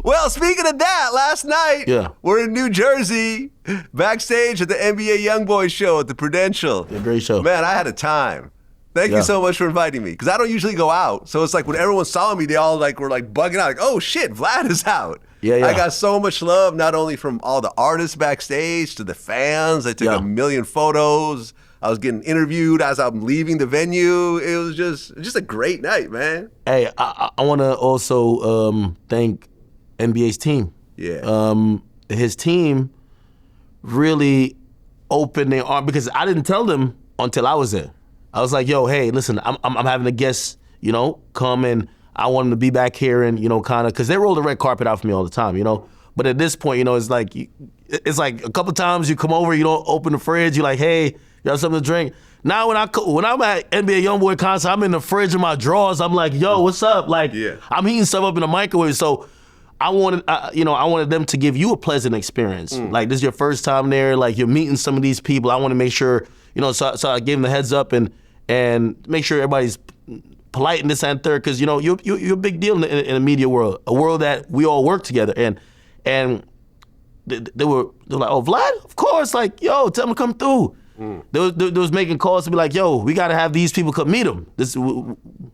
Well, speaking of that, last night, we're in New Jersey, backstage at the NBA YoungBoy show at the Prudential. Yeah, great show. Man, I had a time. Thank you so much for inviting me, because I don't usually go out. So it's like when everyone saw me, they all like were like bugging out, like, oh shit, Vlad is out. Yeah. I got so much love, not only from all the artists backstage to the fans. I took a million photos. I was getting interviewed as I'm leaving the venue. It was just a great night, man. Hey, I want to also thank NBA's team. Yeah. His team really opened their arm, because I didn't tell them until I was there. I was like, yo, hey, listen, I'm having a guest, come, and I want him to be back here and, kind of, because they roll the red carpet out for me all the time, But at this point, it's like a couple times you come over, you don't open the fridge, you're like, hey, you have something to drink. Now when I'm at NBA YoungBoy concert, I'm in the fridge in my drawers. I'm like, yo, what's up? Like, I'm heating stuff up in the microwave. So I wanted them to give you a pleasant experience. Like, this is your first time there. Like, you're meeting some of these people. I want to make sure, so I gave them the heads up and make sure everybody's polite and this and third, because you're a big deal in the media world, a world that we all work together. And they were like, oh, Vlad, of course, like, yo, tell them to come through. They was making calls to be like, yo, we got to have these people come meet them.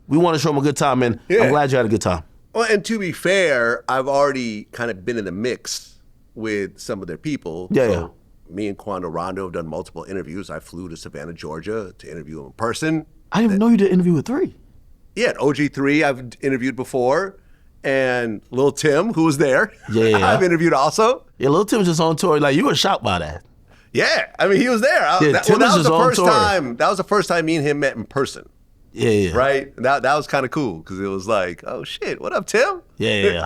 We want to show them a good time, and I'm glad you had a good time. Well, and to be fair, I've already kind of been in the mix with some of their people. Yeah. Me and Quando Rondo have done multiple interviews. I flew to Savannah, Georgia to interview him in person. I didn't even know you did an interview with 3. Yeah, OG3 I've interviewed before. And Lil Tim, who was there, I've interviewed also. Yeah, Lil Tim's just on tour. Like, you were shocked by that. Yeah, I mean, he was there. That was the first time me and him met in person. Yeah. Right? That was kind of cool, because it was like, oh shit, what up, Tim? Yeah.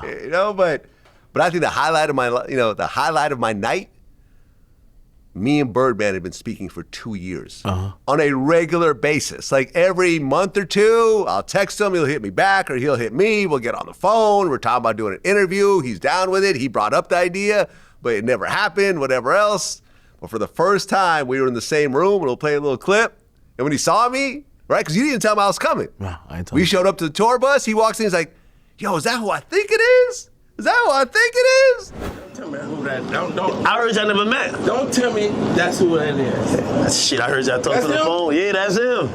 But I think the highlight of my night, me and Birdman had been speaking for 2 years on a regular basis. Like, every month or two, I'll text him, he'll hit me back, or he'll hit me, we'll get on the phone, we're talking about doing an interview, he's down with it, he brought up the idea, but it never happened, whatever else. But for the first time, we were in the same room, and we'll play a little clip, and when he saw me, right, because you didn't tell him I was coming. No, I ain't we showed up to the tour bus, he walks in, he's like, yo, is that who I think it is? Is that who I think it is? Don't tell me who that. Don't. I heard y'all never met. Don't tell me that's who that is. Shit, I heard y'all talk to the phone. Yeah, that's him.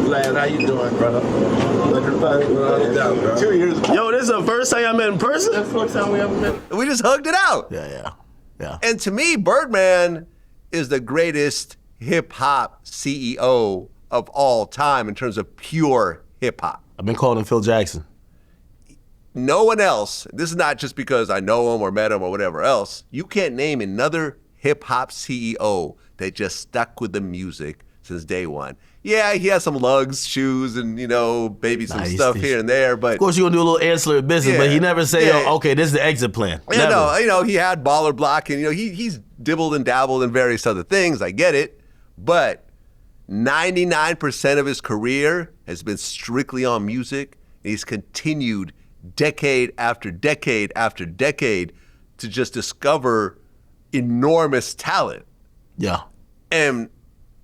Vlad, how you doing, brother? 2 years ago. Yo, this is the first time I met in person? That's the first time we ever met. We just hugged it out. Yeah. And to me, Birdman is the greatest hip-hop CEO of all time in terms of pure hip-hop. I've been calling him Phil Jackson. No one else, this is not just because I know him or met him or whatever else, you can't name another hip-hop CEO that just stuck with the music since day one. Yeah, he has some lugs, shoes, and, maybe some stuff here and there, but... Of course, you're going to do a little ancillary business, but he never say, okay, this is the exit plan. No, he had Baller Block, and, he's dibbled and dabbled in various other things, I get it, but 99% of his career has been strictly on music, and he's continued decade after decade after decade to just discover enormous talent. Yeah. And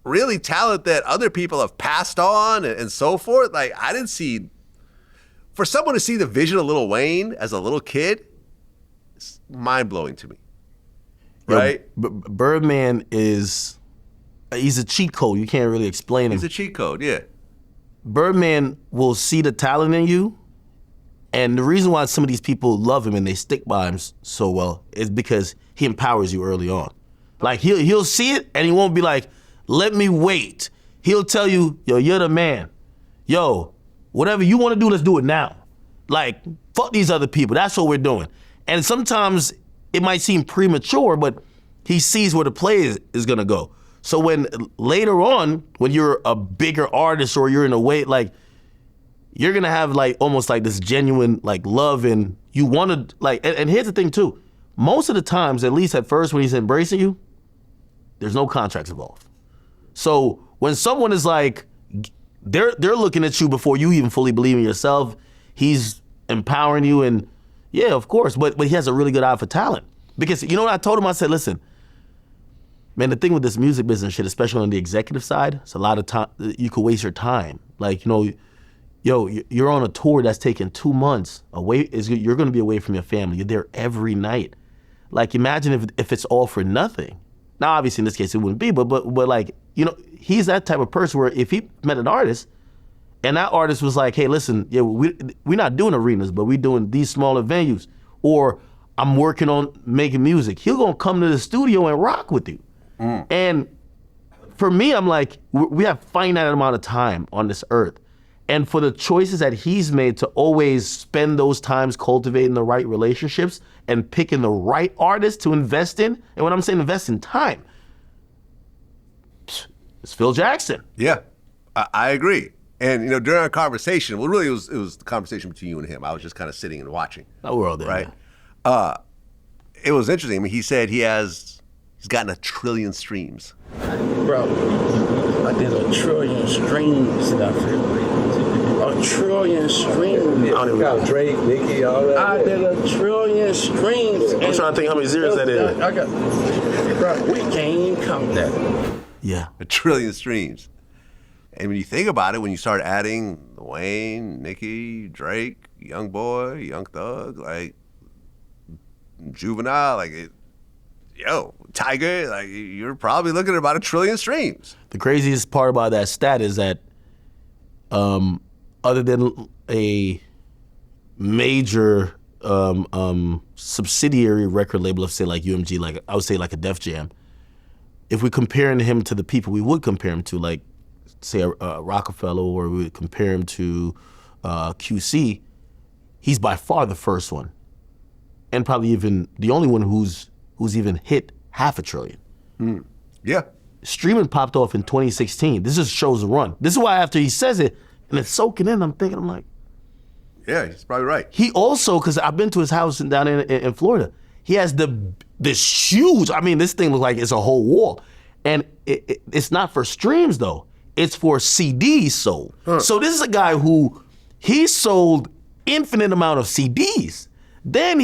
really talent that other people have passed on and so forth. Like, I didn't see, for someone to see the vision of Lil Wayne as a little kid, it's mind-blowing to me. Right? Birdman he's a cheat code. You can't really explain him. He's a cheat code, yeah. Birdman will see the talent in you. And the reason why some of these people love him and they stick by him so well is because he empowers you early on. Like, he'll see it and he won't be like, let me wait. He'll tell you, yo, you're the man. Yo, whatever you want to do, let's do it now. Like, fuck these other people. That's what we're doing. And sometimes it might seem premature, but he sees where the play is going to go. So when later on, when you're a bigger artist or you're in a way, like, you're gonna have like almost like this genuine like love, and you wanna like, and here's the thing too, most of the times, at least at first when he's embracing you, there's no contracts involved. So when someone is like, they're looking at you before you even fully believe in yourself, he's empowering you, and yeah, of course, but he has a really good eye for talent. Because you know what I told him? I said, listen, man, the thing with this music business shit, especially on the executive side, it's a lot of time, you could waste your time. Like, yo, you're on a tour that's taking 2 months away. You're going to be away from your family. You're there every night. Like, imagine if it's all for nothing. Now, obviously, in this case, it wouldn't be, but like, you know, he's that type of person where if he met an artist and that artist was like, hey, listen, yeah, we're not doing arenas, but we're doing these smaller venues, or I'm working on making music, he'll gonna come to the studio and rock with you. And for me, I'm like, we have finite amount of time on this earth. And for the choices that he's made to always spend those times cultivating the right relationships and picking the right artists to invest in, and when I'm saying invest in time, it's Phil Jackson. Yeah, I agree. And you know, during our conversation, well, really it was the conversation between you and him. I was just kind of sitting and watching. Oh, we're all there, right? man. It was interesting. I mean, he said he's gotten 1 trillion streams. Bro, I did 1 trillion streams, nothing. 1 trillion streams. Got Drake, Nicki, all that. I did 1 trillion streams. I'm trying to think how many zeros that is. Bro, we can't even count that. Yeah. 1 trillion streams. And when you think about it, when you start adding Lil Wayne, Nicki, Drake, YoungBoy, Young Thug, like Juvenile, like Tiger, like you're probably looking at about 1 trillion streams. The craziest part about that stat is that other than a major subsidiary record label of, say, like UMG, like I would say like a Def Jam, if we're comparing him to the people we would compare him to, like say a Rockefeller, or we would compare him to QC, he's by far the first one, and probably even the only one who's even hit 500 billion. Yeah. Streaming popped off in 2016. This just shows the run. This is why after he says it, and it's soaking in, I'm like, yeah, he's probably right. he also, because I've been to his house down in Florida, he has this huge, I mean, this thing looks like it's a whole wall. And it's not for streams though. It's for CDs sold. So this is a guy who, he sold infinite amount of CDs. Then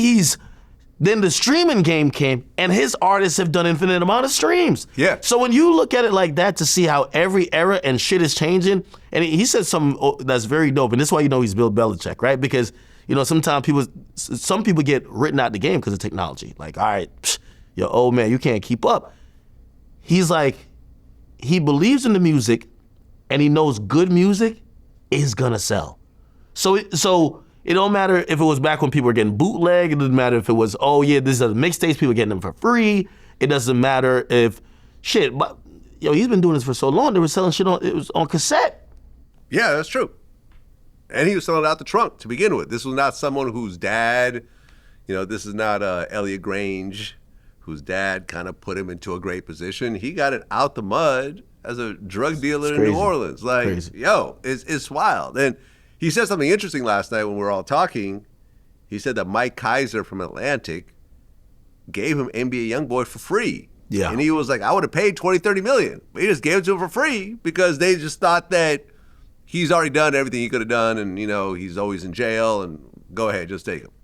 the streaming game came, and his artists have done infinite amount of streams. Yeah. So when you look at it like that, to see how every era and shit is changing, and he said something that's very dope, and this is why you know he's Bill Belichick, right? Because you know sometimes some people get written out the game because of technology. Like, all right, yo, old man, you can't keep up. He's like, he believes in the music, and he knows good music is gonna sell. So it don't matter if it was back when people were getting bootleg. It doesn't matter if it was, oh yeah, this is a mixtapes, people getting them for free. It doesn't matter if shit. But yo, he's been doing this for so long. They were selling shit on cassette. Yeah, that's true. And he was selling it out the trunk to begin with. This was not someone whose dad, you know, this is not Elliot Grange, whose dad kind of put him into a great position. He got it out the mud as a drug dealer in New Orleans. Like, yo, it's wild. And he said something interesting last night when we were all talking. He said that Mike Kaiser from Atlantic gave him NBA YoungBoy for free. Yeah. And he was like, I would have paid 20, 30 million. But he just gave it to him for free because they just thought that he's already done everything he could have done, and you know, he's always in jail, and go ahead, just take him.